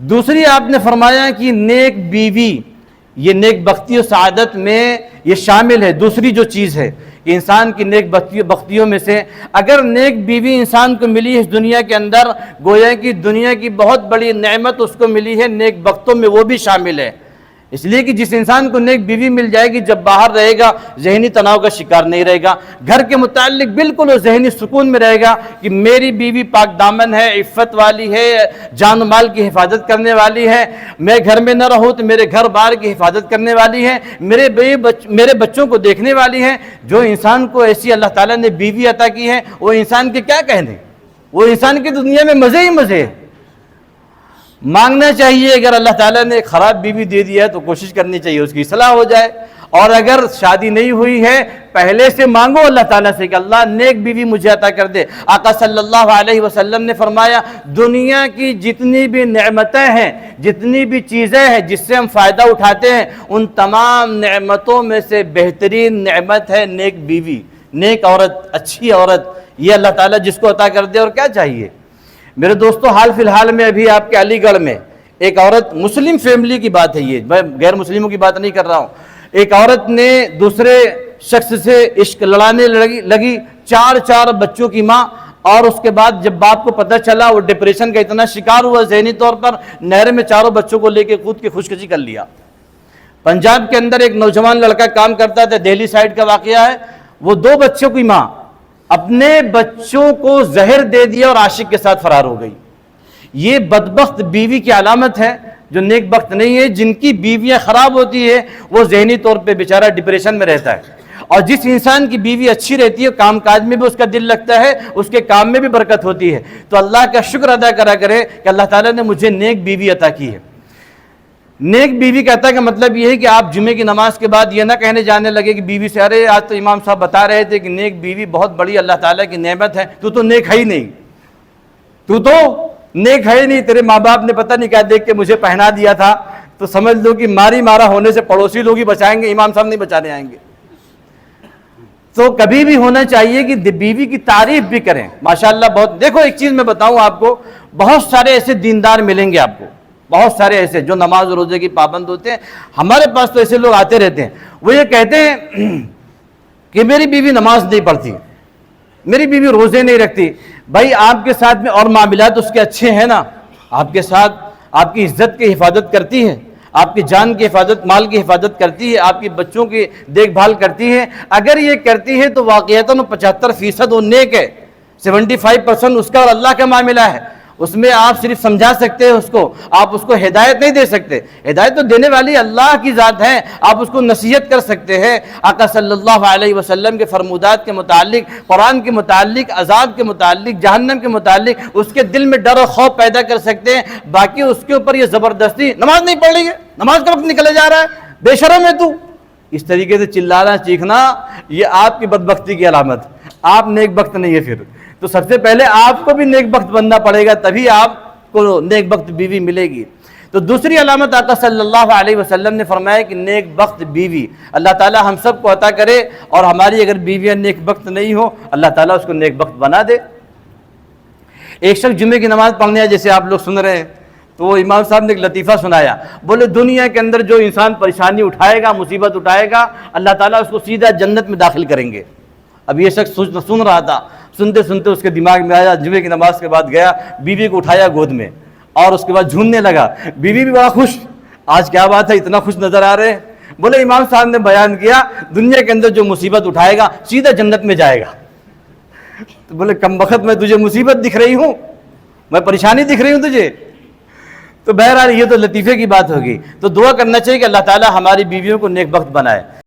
دوسری آپ نے فرمایا کہ نیک بیوی، یہ نیک بختی و سعادت میں یہ شامل ہے۔ دوسری جو چیز ہے کہ انسان کی نیک بختیوں میں سے اگر نیک بیوی انسان کو ملی اس دنیا کے اندر، گویا کہ دنیا کی بہت بڑی نعمت اس کو ملی ہے، نیک بختوں میں وہ بھی شامل ہے۔ اس لیے کہ جس انسان کو نیک بیوی مل جائے گی، جب باہر رہے گا ذہنی تناؤ کا شکار نہیں رہے گا، گھر کے متعلق بالکل وہ ذہنی سکون میں رہے گا کہ میری بیوی پاک دامن ہے، عفت والی ہے، جان و مال کی حفاظت کرنے والی ہے، میں گھر میں نہ رہوں تو میرے گھر بار کی حفاظت کرنے والی ہے، میرے بچوں کو دیکھنے والی ہے۔ جو انسان کو ایسی اللہ تعالیٰ نے بیوی عطا کی ہے، وہ انسان کے کیا کہنے، وہ انسان کی دنیا میں مزے ہی مزے ہے۔ مانگنا چاہیے، اگر اللہ تعالیٰ نے خراب بیوی دے دیا ہے تو کوشش کرنی چاہیے اس کی اصلاح ہو جائے، اور اگر شادی نہیں ہوئی ہے پہلے سے مانگو اللہ تعالیٰ سے کہ اللہ نیک بیوی مجھے عطا کر دے۔ آقا صلی اللہ علیہ وسلم نے فرمایا دنیا کی جتنی بھی نعمتیں ہیں، جتنی بھی چیزیں ہیں جس سے ہم فائدہ اٹھاتے ہیں، ان تمام نعمتوں میں سے بہترین نعمت ہے نیک بیوی، نیک عورت، اچھی عورت۔ یہ اللہ تعالیٰ جس کو عطا کر دے، اور کیا چاہیے۔ میرے دوستو، حال فی الحال میں ابھی آپ کے علی گڑھ میں ایک عورت، مسلم فیملی کی بات ہے یہ، میں غیر مسلموں کی بات نہیں کر رہا ہوں، ایک عورت نے دوسرے شخص سے عشق لڑانے لگی، چار بچوں کی ماں، اور اس کے بعد جب باپ کو پتہ چلا، وہ ڈپریشن کا اتنا شکار ہوا ذہنی طور پر، نہر میں چاروں بچوں کو لے کے کود کے خودکشی کر لیا۔ پنجاب کے اندر ایک نوجوان لڑکا کام کرتا تھا، دہلی سائیڈ کا واقعہ ہے، وہ 2 بچوں کی ماں اپنے بچوں کو زہر دے دیا اور عاشق کے ساتھ فرار ہو گئی۔ یہ بدبخت بیوی کی علامت ہے، جو نیک بخت نہیں ہے۔ جن کی بیویاں خراب ہوتی ہے وہ ذہنی طور پہ بیچارہ ڈپریشن میں رہتا ہے، اور جس انسان کی بیوی اچھی رہتی ہے، کام کاج میں بھی اس کا دل لگتا ہے، اس کے کام میں بھی برکت ہوتی ہے۔ تو اللہ کا شکر ادا کرا کرے کہ اللہ تعالیٰ نے مجھے نیک بیوی عطا کی ہے۔ نیک بیوی کہتا ہے کہ مطلب یہ ہے کہ آپ جمعے کی نماز کے بعد یہ نہ کہنے جانے لگے کہ بیوی سے، ارے آج تو امام صاحب بتا رہے تھے کہ نیک بیوی بہت بڑی اللہ تعالیٰ کی نعمت ہے، تو نیک ہے ہی نہیں، تو نیک ہے ہی نہیں، تیرے ماں باپ نے پتہ نہیں کیا دیکھ کے مجھے پہنا دیا تھا، تو سمجھ لو کہ ماری مارا ہونے سے پڑوسی لوگ ہی بچائیں گے، امام صاحب نہیں بچانے آئیں گے۔ تو کبھی بھی ہونا چاہیے کہ بیوی کی تعریف بھی کریں۔ ماشاءاللہ بہت، دیکھو ایک چیز میں بتاؤں آپ کو، بہت سارے ایسے دیندار ملیں گے آپ کو، بہت سارے ایسے جو نماز و روزے کی پابند ہوتے ہیں، ہمارے پاس تو ایسے لوگ آتے رہتے ہیں، وہ یہ کہتے ہیں کہ میری بیوی نماز نہیں پڑھتی، میری بیوی روزے نہیں رکھتی۔ بھائی آپ کے ساتھ میں اور معاملات اس کے اچھے ہیں نا، آپ کے ساتھ آپ کی عزت کی حفاظت کرتی ہے، آپ کی جان کی حفاظت، مال کی حفاظت کرتی ہے، آپ کی بچوں کی دیکھ بھال کرتی ہے۔ اگر یہ کرتی ہے تو واقعتاً 75% وہ نیک ہے، 75% اس کا اور اللہ کا معاملہ ہے۔ اس میں آپ صرف سمجھا سکتے ہیں اس کو، آپ اس کو ہدایت نہیں دے سکتے، ہدایت تو دینے والی اللہ کی ذات ہے، آپ اس کو نصیحت کر سکتے ہیں۔ آقا صلی اللہ علیہ وسلم کے فرمودات کے متعلق، قرآن کے متعلق، عذاب کے متعلق، جہنم کے متعلق اس کے دل میں ڈر و خوف پیدا کر سکتے ہیں۔ باقی اس کے اوپر یہ زبردستی نماز نہیں پڑھ رہی ہے، نماز کا وقت نکلے جا رہا ہے، بے شرم ہے تو، اس طریقے سے چلانا چیخنا، یہ آپ کی بدبختی کی علامت، آپ نیک بخت نہیں ہے۔ پھر تو سب سے پہلے آپ کو بھی نیک بخت بننا پڑے گا، تبھی آپ کو نیک بخت بیوی ملے گی۔ تو دوسری علامت آقا صلی اللہ علیہ وسلم نے فرمایا کہ نیک بخت بیوی اللہ تعالی ہم سب کو عطا کرے، اور ہماری اگر بیویاں نیک بخت نہیں ہو، اللہ تعالیٰ اس کو نیک بخت بنا دے۔ ایک شخص جمعے کی نماز پڑھنے آیا، جیسے آپ لوگ سن رہے ہیں، تو وہ امام صاحب نے ایک لطیفہ سنایا، بولے دنیا کے اندر جو انسان پریشانی اٹھائے گا، مصیبت اٹھائے گا، اللہ تعالیٰ اس کو سیدھا جنت میں داخل کریں گے۔ اب یہ شخص سن رہا تھا، سنتے سنتے اس کے دماغ میں آیا، جمعے کی نماز کے بعد گیا، بیوی کو اٹھایا گود میں، اور اس کے بعد جھومنے لگا۔ بیوی بھی بڑا خوش، آج کیا بات ہے، اتنا خوش نظر آ رہے ہیں۔ بولے امام صاحب نے بیان کیا، دنیا کے اندر جو مصیبت اٹھائے گا سیدھا جنت میں جائے گا۔ تو بولے کم بخت، میں تجھے مصیبت دکھ رہی ہوں، میں پریشانی دکھ رہی ہوں تجھے۔ تو بہرحال یہ تو لطیفے کی بات ہوگی۔ تو دعا کرنا چاہیے کہ اللہ تعالی ہماری بیویوں کو نیک بخت بنائے۔